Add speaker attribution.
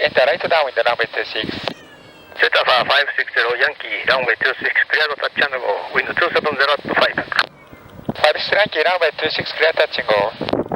Speaker 1: Enter right downwind runway 26.
Speaker 2: Zeta 560 Yankee, runway 26, clear to touch and go, wind 270 at 5.
Speaker 1: 560 Yankee, runway 26, clear touch and go.